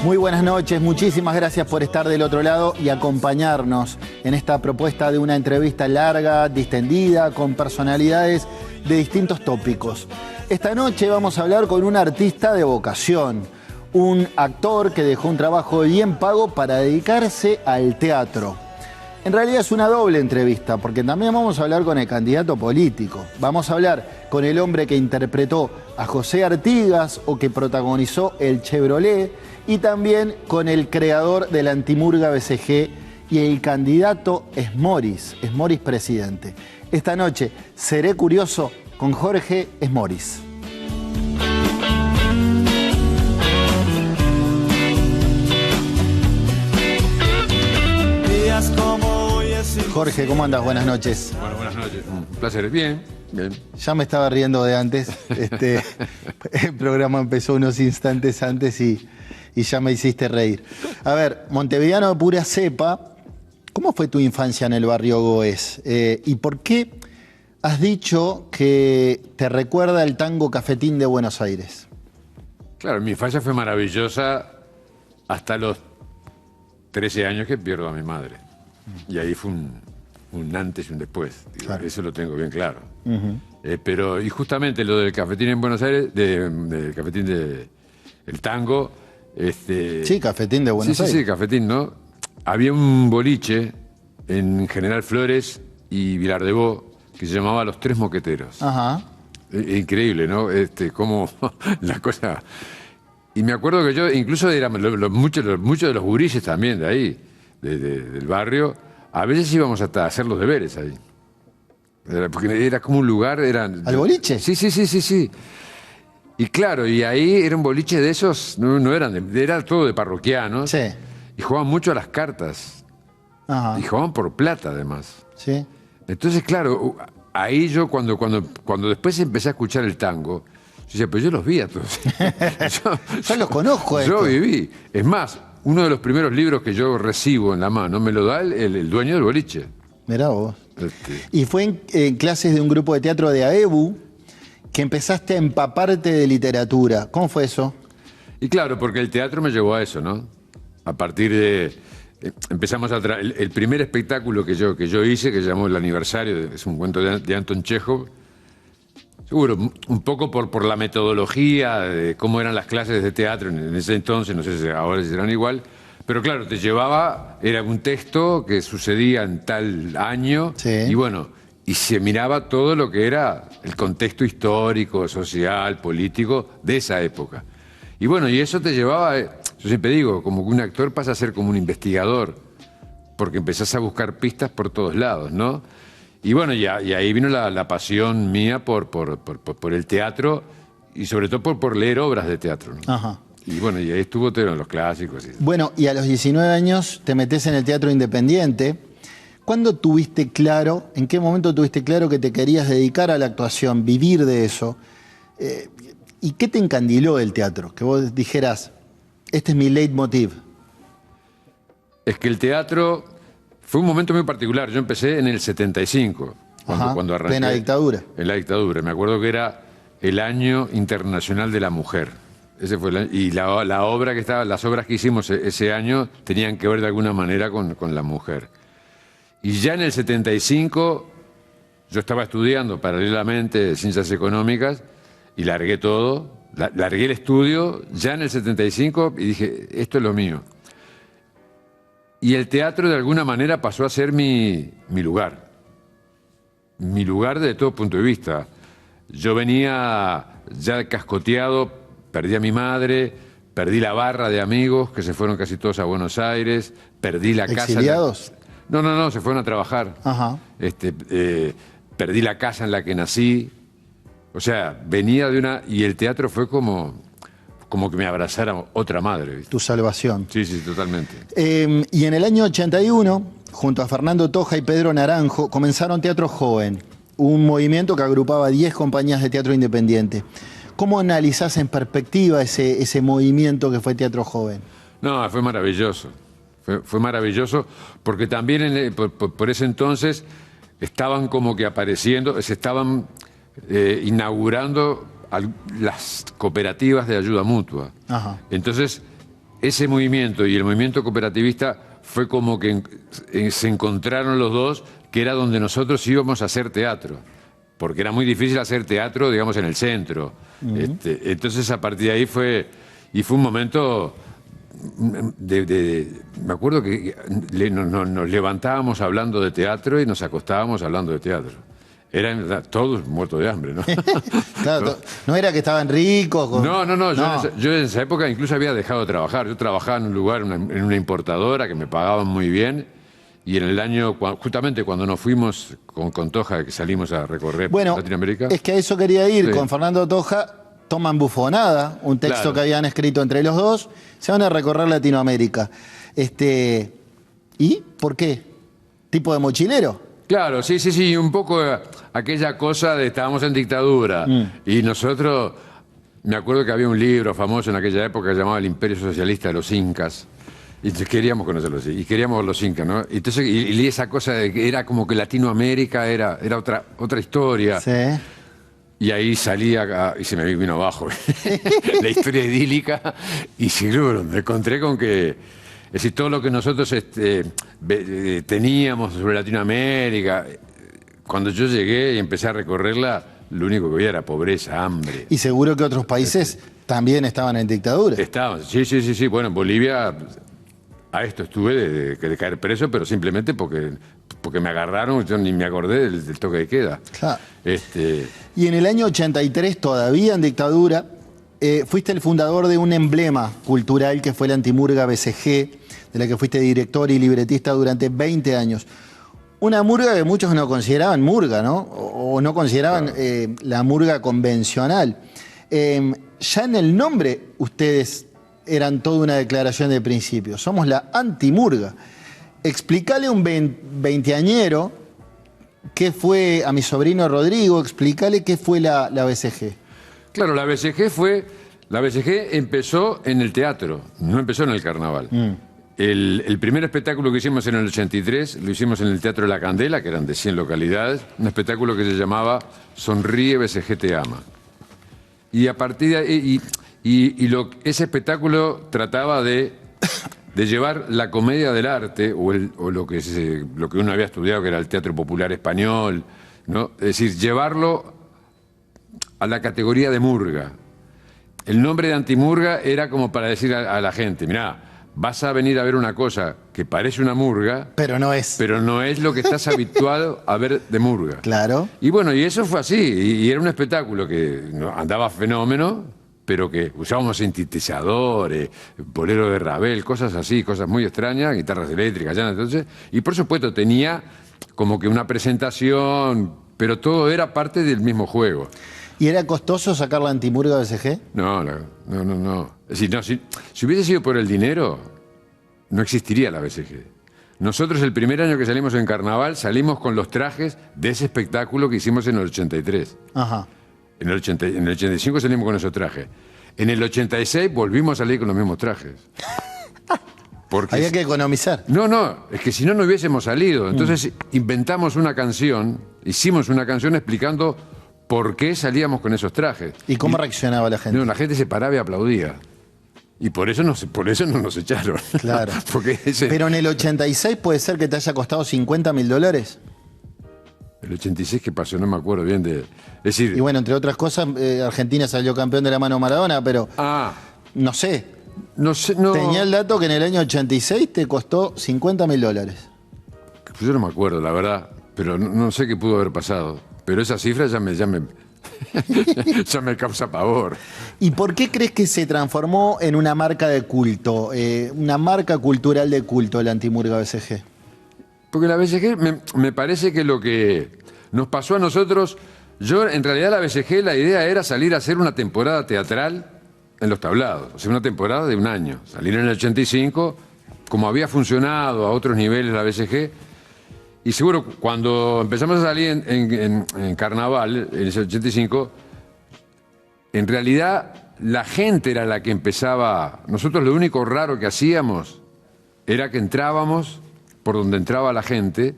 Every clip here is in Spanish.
Muy buenas noches, muchísimas gracias por estar del otro lado y acompañarnos en esta propuesta de una entrevista larga, distendida, con personalidades de distintos tópicos. Esta noche vamos a hablar con un artista de vocación, un actor que dejó un trabajo bien pago para dedicarse al teatro. En realidad es una doble entrevista, porque también vamos a hablar con el candidato político. Vamos a hablar con el hombre que interpretó a José Artigas o que protagonizó el Chevrolet, y también con el creador de la Antimurga BCG y el candidato Smoris presidente. Esta noche seré curioso con Jorge Smoris. Jorge, ¿cómo andas? Buenas noches. Bueno, buenas noches. Un placer. Bien, bien. Ya me estaba riendo de antes. El programa empezó unos instantes antes y ya me hiciste reír. A ver, montevideano de pura cepa, ¿cómo fue tu infancia en el barrio Goes? ¿Y por qué has dicho que te recuerda el tango Cafetín de Buenos Aires? Claro, mi infancia fue maravillosa hasta los 13 años que pierdo a mi madre. Y ahí fue un antes y un después. Digo, claro. Eso lo tengo bien claro. Pero, y justamente lo del Cafetín en Buenos Aires, del Cafetín el tango. Sí, Cafetín de Buenos Aires. Sí, Cafetín, ¿no? Había un boliche en General Flores y Vilar de Bo que se llamaba Los Tres Moqueteros. Ajá. Increíble, ¿no? Cómo la cosa. Y me acuerdo que yo, incluso éramos muchos de los gurises también de ahí, del barrio, a veces íbamos hasta a hacer los deberes ahí. Porque era como un lugar, ¿Al boliche? Sí. Y claro, y ahí era un boliche de esos, no eran, era todo de parroquianos. Sí. Y jugaban mucho a las cartas. Ajá. Y jugaban por plata, además. Sí. Entonces, claro, ahí yo cuando después empecé a escuchar el tango, yo decía, pero yo los vi a todos. yo los conozco. Yo viví. Es más, uno de los primeros libros que yo recibo en la mano me lo da el dueño del boliche. Mirá vos. Y fue en clases de un grupo de teatro de AEBU que empezaste a empaparte de literatura. ¿Cómo fue eso? Y claro, porque el teatro me llevó a eso, ¿no? A partir de... empezamos el primer espectáculo que yo hice, que se llamó El Aniversario, es un cuento de Anton Chekhov. Seguro, un poco por la metodología de cómo eran las clases de teatro en ese entonces, no sé si ahora serán igual, pero claro, te llevaba, era un texto que sucedía en tal año, sí. Y bueno, y se miraba todo lo que era el contexto histórico, social, político de esa época. Y bueno, y eso te llevaba, yo siempre digo, como que un actor pasa a ser como un investigador, porque empezás a buscar pistas por todos lados, ¿no? Y bueno, y ahí vino la pasión mía por el teatro y sobre todo por leer obras de teatro, ¿no? Ajá. Y bueno, y ahí estuvo en los clásicos. Bueno, y a los 19 años te metés en el teatro independiente. ¿Cuándo tuviste claro, en qué momento tuviste claro que te querías dedicar a la actuación, vivir de eso? ¿Y qué te encandiló del teatro? Que vos dijeras, este es mi leitmotiv. Es que el teatro fue un momento muy particular. Yo empecé en el 75, cuando arranqué. En la dictadura. En la dictadura. Me acuerdo que era el Año Internacional de la Mujer. Ese fue y la obra que estaba, las obras que hicimos ese año tenían que ver de alguna manera con la mujer. Y ya en el 75 yo estaba estudiando paralelamente Ciencias Económicas y largué todo, largué el estudio ya en el 75 y dije, esto es lo mío. Y el teatro de alguna manera pasó a ser mi lugar desde todo punto de vista. Yo venía ya cascoteado, perdí a mi madre, perdí la barra de amigos que se fueron casi todos a Buenos Aires, perdí la casa. ¿Exiliados? No, se fueron a trabajar. Ajá. Perdí la casa en la que nací. O sea, venía de una... Y el teatro fue como que me abrazara otra madre, ¿viste? Tu salvación. Sí, totalmente. Y en el año 81, junto a Fernando Toja y Pedro Naranjo, comenzaron Teatro Joven, un movimiento que agrupaba 10 compañías de teatro independiente. ¿Cómo analizás en perspectiva ese movimiento que fue Teatro Joven? No, fue maravilloso. Fue maravilloso porque también por ese entonces estaban como que apareciendo, se estaban inaugurando las cooperativas de ayuda mutua. Ajá. Entonces ese movimiento y el movimiento cooperativista fue como que se encontraron los dos, que era donde nosotros íbamos a hacer teatro, porque era muy difícil hacer teatro, digamos, en el centro. Entonces, a partir de ahí fue un momento me acuerdo que nos levantábamos hablando de teatro y nos acostábamos hablando de teatro. Eran todos muertos de hambre, ¿no? Claro, no era que estaban ricos. No. Yo en esa época incluso había dejado de trabajar. Yo trabajaba en un lugar, en una importadora, que me pagaban muy bien. Y en el año, justamente cuando nos fuimos con Toja, que salimos a recorrer Latinoamérica. Es que a eso quería ir. Sí. Con Fernando Toja toman Bufonada, un texto Claro. que habían escrito entre los dos. Se van a recorrer Latinoamérica. ¿Y por qué? ¿Tipo de mochilero? Claro, sí, un poco aquella cosa de estábamos en dictadura y nosotros, me acuerdo que había un libro famoso en aquella época que se llamaba El Imperio Socialista de los Incas y entonces queríamos conocerlos y queríamos los Incas, ¿no? Entonces, y esa cosa de que era como que Latinoamérica era otra historia. Sí. Y ahí salía y se me vino abajo la historia idílica y seguro me encontré con que, es decir, todo lo que nosotros teníamos sobre Latinoamérica, cuando yo llegué y empecé a recorrerla, lo único que veía era pobreza, hambre. Y seguro que otros países también estaban en dictadura. Estaban, sí. Bueno, en Bolivia a esto estuve de caer preso, pero simplemente porque me agarraron, yo ni me acordé del toque de queda. Claro. Este, Y en el año 83, todavía en dictadura, fuiste el fundador de un emblema cultural que fue la Antimurga BCG, de la que fuiste director y libretista durante 20 años. Una murga que muchos no consideraban murga, ¿no? O no consideraban la murga convencional. Ya en el nombre ustedes eran toda una declaración de principio. Somos la antimurga. Explícale a un veinteañero qué fue, a mi sobrino Rodrigo, explícale qué fue la BCG. Claro, la BCG empezó en el teatro, no empezó en el carnaval. El primer espectáculo que hicimos en el 83 lo hicimos en el Teatro de la Candela, que eran de 100 localidades, un espectáculo que se llamaba Sonríe, BCG te ama. Y a partir de ahí, ese espectáculo trataba de llevar la comedia del arte, o lo que uno había estudiado, que era el teatro popular español, ¿no? Es decir, llevarlo a la categoría de murga. El nombre de antimurga era como para decir a la gente, mirá, vas a venir a ver una cosa que parece una murga, Pero no es. pero no es lo que estás habituado a ver de murga. Claro. Y bueno, y eso fue así, y era un espectáculo que andaba fenómeno, pero que usábamos sintetizadores, bolero de Ravel, cosas así, cosas muy extrañas, guitarras eléctricas, ya entonces, y por supuesto tenía como que una presentación, pero todo era parte del mismo juego. ¿Y era costoso sacar la Antimurga BCG? No. Es decir, si hubiese sido por el dinero, no existiría la BCG. Nosotros el primer año que salimos en Carnaval salimos con los trajes de ese espectáculo que hicimos en el 83. Ajá. En el 85 salimos con esos trajes. En el 86 volvimos a salir con los mismos trajes. Porque Había que economizar. No, es que si no, no hubiésemos salido. Entonces inventamos una canción, hicimos una canción explicando por qué salíamos con esos trajes. ¿Y cómo reaccionaba la gente? No, la gente se paraba y aplaudía. Y por eso no nos echaron. Claro. Porque Pero en el 86 puede ser que te haya costado $50.000. El 86, ¿qué pasó? No me acuerdo bien de... Es decir... Y bueno, entre otras cosas, Argentina salió campeón de la mano Maradona, pero no sé. No sé, no... Tenía el dato que en el año 86 te costó $50.000. Yo no me acuerdo, la verdad, pero no sé qué pudo haber pasado. Pero esa cifra ya me causa pavor. ¿Y por qué crees que se transformó en una marca de culto, una marca cultural de culto, la Antimurga BCG? Porque la BCG me parece que lo que nos pasó a nosotros, en realidad la BCG, la idea era salir a hacer una temporada teatral en los tablados, o sea, una temporada de un año. Salir en el 85, como había funcionado a otros niveles la BCG, y seguro cuando empezamos a salir en Carnaval, en ese 85, en realidad la gente era la que empezaba. Nosotros lo único raro que hacíamos era que entrábamos por donde entraba la gente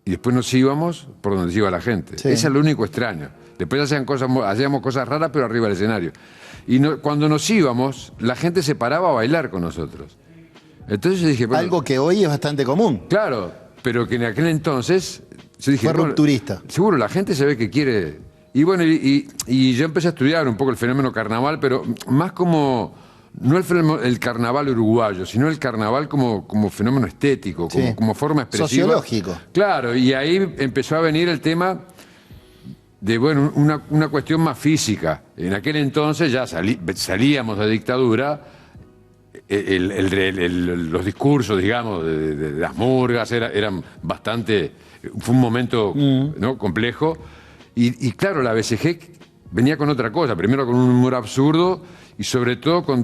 y después nos íbamos por donde se iba la gente. Sí. Eso es lo único extraño. Después hacíamos cosas raras, pero arriba del escenario. Y cuando nos íbamos, la gente se paraba a bailar con nosotros. Entonces yo dije, bueno, Algo que hoy es bastante común. claro, pero que en aquel entonces yo dije, Fue rupturista. Seguro la gente se ve que quiere. Y bueno, y yo empecé a estudiar un poco el fenómeno carnaval, pero más como, no el carnaval uruguayo, sino el carnaval como fenómeno estético, Sí. como forma expresiva. Sociológico. Claro, y ahí empezó a venir el tema de, bueno, una cuestión más física. En aquel entonces ya salíamos de dictadura, los discursos, digamos, de las murgas eran bastante... Fue un momento, ¿no?, complejo. Y claro, la BCG venía con otra cosa. Primero con un humor absurdo y sobre todo con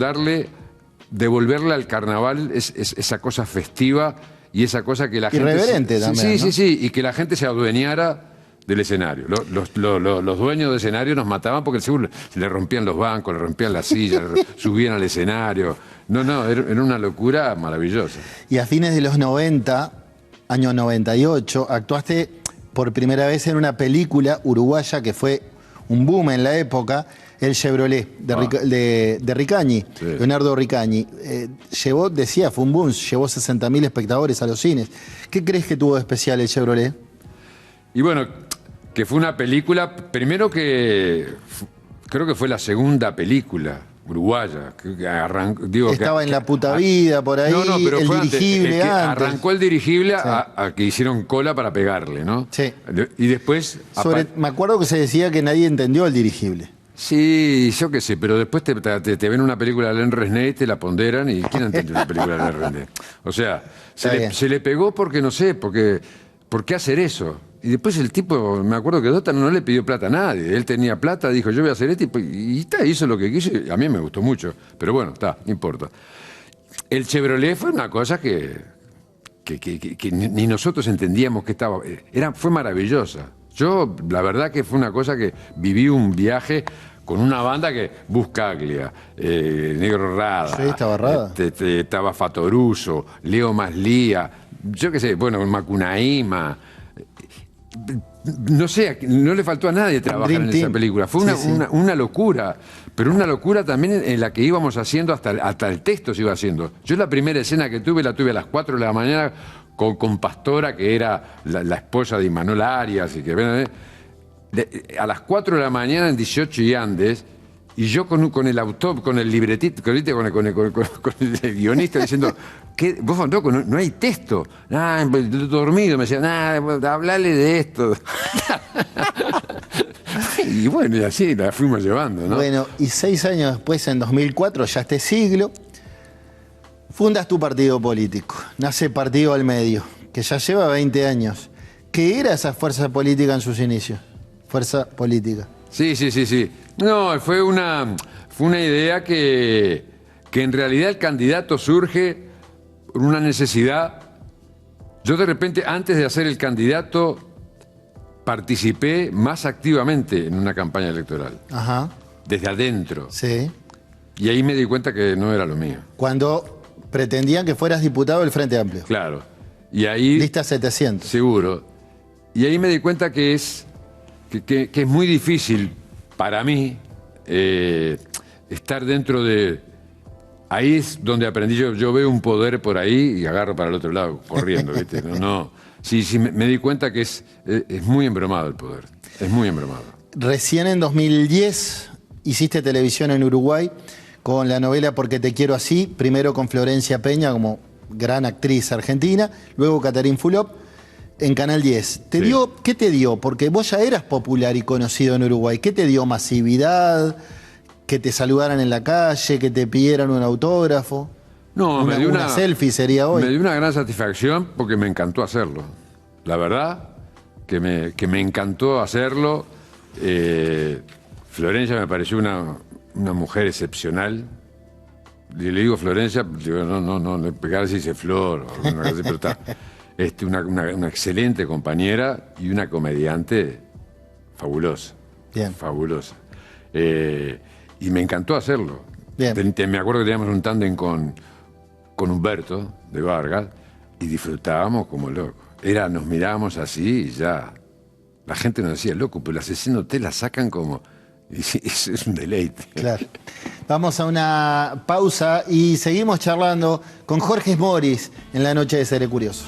devolverle al carnaval esa cosa festiva y esa cosa que la gente... Irreverente también, ¿no? Sí, y que la gente se adueñara del escenario. Los dueños de escenario nos mataban porque seguro le rompían los bancos, le rompían las sillas, subían al escenario. No, era una locura maravillosa. Y a fines de los 90, año 98, actuaste por primera vez en una película uruguaya que fue un boom en la época, El Chevrolet, de Ricañi, Sí. Leonardo Ricañi. Decía, fue un boom, llevó 60.000 espectadores a los cines. ¿Qué crees que tuvo de especial El Chevrolet? Y bueno, que fue una película, primero creo que fue la segunda película uruguaya. Que arrancó, Estaba en La Puta Vida, por ahí, pero El fue Dirigible antes. antes. Arrancó El Dirigible Sí. a que hicieron cola para pegarle, ¿no? Sí. Y después... Me acuerdo que se decía que nadie entendió El Dirigible. Sí, yo qué sé, pero después te ven una película de Len Resnais, te la ponderan y ¿quién entiende una película de Len Resnais? O sea, se le pegó porque, no sé, ¿por qué hacer eso? Y después el tipo, me acuerdo que Dota no le pidió plata a nadie. Él tenía plata, dijo, yo voy a hacer esto y hizo lo que quiso. Y a mí me gustó mucho. Pero bueno, no importa. El Chevrolet fue una cosa que ni nosotros entendíamos que estaba... Fue maravillosa. Yo, la verdad que fue una cosa que viví un viaje con una banda que Buscaglia, Negro Rada, Sí, estaba Rada. estaba Fatoruso, Leo Maslía, yo qué sé, bueno, Macunaíma. No sé, no le faltó a nadie trabajar Dream en Team. esa película. Fue Sí, una locura, pero una locura también en la que íbamos haciendo, hasta el texto se iba haciendo. Yo la primera escena que tuve, la tuve a las 4 de la mañana con Pastora, que era la esposa de Imanol Arias, y que a las 4 de la mañana en 18 y Andes, y yo con el autor, con el libretito, con el guionista diciendo, vos loco, no hay texto. Dormido, me decían, hablale de esto. Y bueno, y así la fuimos llevando, ¿no? Bueno, y 6 años después, en 2004, ya este siglo, fundas tu partido político. Nace Partido al Medio, que ya lleva 20 años. ¿Qué era esa fuerza política en sus inicios? Fuerza política. Sí. No, fue una idea que en realidad el candidato surge por una necesidad. Yo de repente, antes de hacer el candidato, participé más activamente en una campaña electoral, Ajá, desde adentro. sí. Y ahí me di cuenta que no era lo mío. Cuando pretendían que fueras diputado del Frente Amplio. Claro. Y ahí... Lista 700. Seguro. Y ahí me di cuenta que es muy difícil para mí estar dentro de... Ahí es donde aprendí yo veo un poder por ahí y agarro para el otro lado, corriendo, ¿viste? No. Sí, me di cuenta que es muy embromado el poder. Es muy embromado. Recién en 2010 hiciste televisión en Uruguay con la novela Porque te quiero así, primero con Florencia Peña como gran actriz argentina, luego Catarín Fulop en Canal 10. ¿Qué te dio? Porque vos ya eras popular y conocido en Uruguay. ¿Qué te dio? ¿Masividad? ¿Que te saludaran en la calle? ¿Que te pidieran un autógrafo? No, me dio una selfie sería hoy. Me dio una gran satisfacción porque me encantó hacerlo. La verdad, que me encantó hacerlo. Florencia me pareció una mujer excepcional. Le digo Florencia, digo, no, pegar si dice Flor, o una cosa así, pero está. Una excelente compañera y una comediante fabulosa. Bien. Fabulosa. Y me encantó hacerlo. Bien. Me acuerdo que teníamos un tándem con Humberto de Vargas y disfrutábamos como locos. Nos mirábamos así y ya. La gente nos decía, loco, pero las escenas te las sacan como... es un deleite. Claro. Vamos a una pausa y seguimos charlando con Jorge Moris en la noche de Seré Curioso.